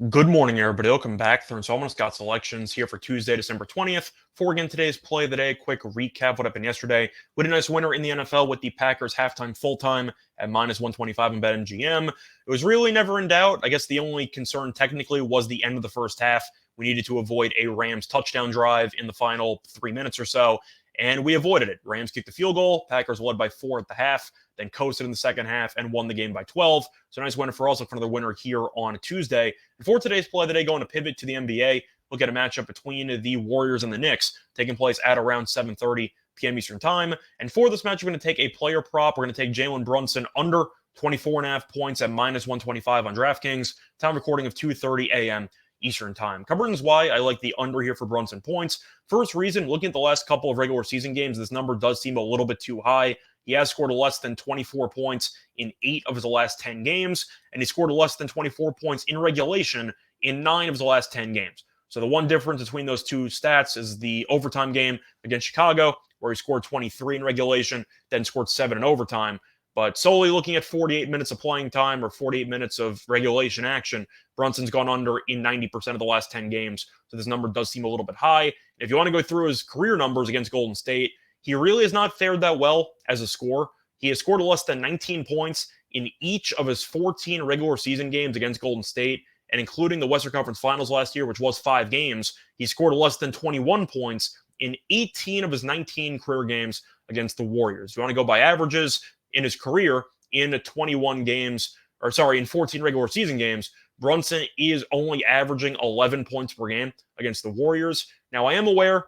Good morning, everybody. Welcome back. Through installment Scott selections here for Tuesday, December 20th. For again today's play of the day, quick recap what happened yesterday. We had a nice winner in the NFL with the Packers halftime full-time at minus 125 in BetMGM. It was really never in doubt. I guess the only concern technically was the end of the first half. We needed to avoid a Rams touchdown drive in the final 3 minutes or so, and we avoided it. Rams kicked the field goal. Packers led by 4 at the half, then coasted in the second half and won the game by 12. So nice winner for us. Look for another winner here on Tuesday. And for today's play of the day, going to pivot to the NBA, look at a matchup between the Warriors and the Knicks, taking place at around 7:30 p.m. Eastern Time. And for this match, we're going to take a player prop. We're going to take Jalen Brunson under 24.5 points at minus 125 on DraftKings. Time recording of 2:30 a.m. Eastern Time. Couple reasons why I like the under here for Brunson points. First reason, looking at the last couple of regular season games, this number does seem a little bit too high. He has scored less than 24 points in 8 of his last 10 games, and he scored less than 24 points in regulation in 9 of his last 10 games. So the one difference between those two stats is the overtime game against Chicago, where he scored 23 in regulation, then scored 7 in overtime. But solely looking at 48 minutes of playing time or 48 minutes of regulation action, Brunson's gone under in 90% of the last 10 games. So this number does seem a little bit high. If you want to go through his career numbers against Golden State, he really has not fared that well as a scorer. He has scored less than 19 points in each of his 14 regular season games against Golden State, and including the Western Conference Finals last year, which was 5 games, he scored less than 21 points in 18 of his 19 career games against the Warriors. If you want to go by averages in his career in 21 games, in 14 regular season games, Brunson is only averaging 11 points per game against the Warriors. Now, I am aware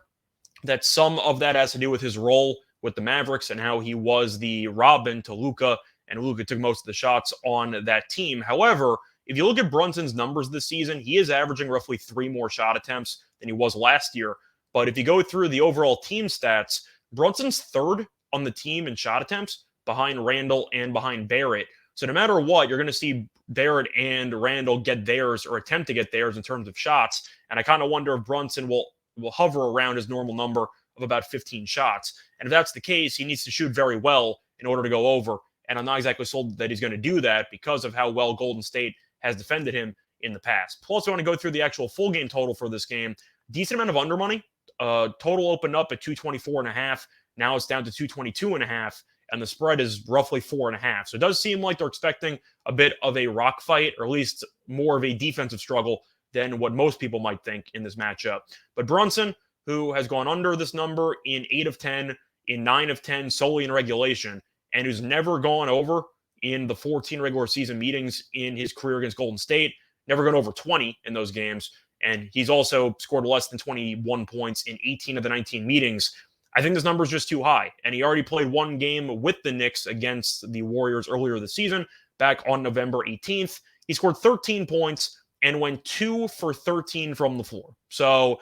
that some of that has to do with his role with the Mavericks and how he was the Robin to Luka, and Luka took most of the shots on that team. However, if you look at Brunson's numbers this season, he is averaging roughly 3 more shot attempts than he was last year. But if you go through the overall team stats, Brunson's third on the team in shot attempts behind Randall and behind Barrett. So no matter what, you're going to see Barrett and Randall get theirs or attempt to get theirs in terms of shots. And I kind of wonder if Brunson will hover around his normal number of about 15 shots. And if that's the case, he needs to shoot very well in order to go over. And I'm not exactly sold that he's going to do that because of how well Golden State has defended him in the past. Plus, I want to go through the actual full game total for this game. Decent amount of under money. Total opened up at 224.5. Now it's down to 222.5. And the spread is roughly 4.5. So it does seem like they're expecting a bit of a rock fight, or at least more of a defensive struggle than what most people might think in this matchup. But Brunson, who has gone under this number in 8 of 10, in 9 of 10 solely in regulation, and who's never gone over in the 14 regular season meetings in his career against Golden State, never gone over 20 in those games, and he's also scored less than 21 points in 18 of the 19 meetings. I think this number is just too high, and he already played one game with the Knicks against the Warriors earlier this season, back on November 18th. He scored 13 points and went 2 for 13 from the floor. So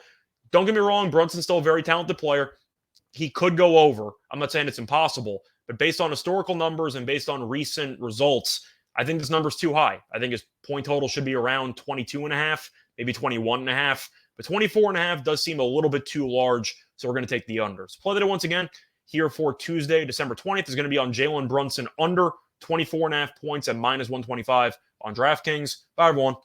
don't get me wrong, Brunson's still a very talented player. He could go over. I'm not saying it's impossible, but based on historical numbers and based on recent results, I think this number's too high. I think his point total should be around 22.5, maybe 21.5. But 24.5 does seem a little bit too large, so we're going to take the unders. Play that once again here for Tuesday, December 20th is going to be on Jalen Brunson under 24.5 points at minus 125 on DraftKings. Bye, everyone.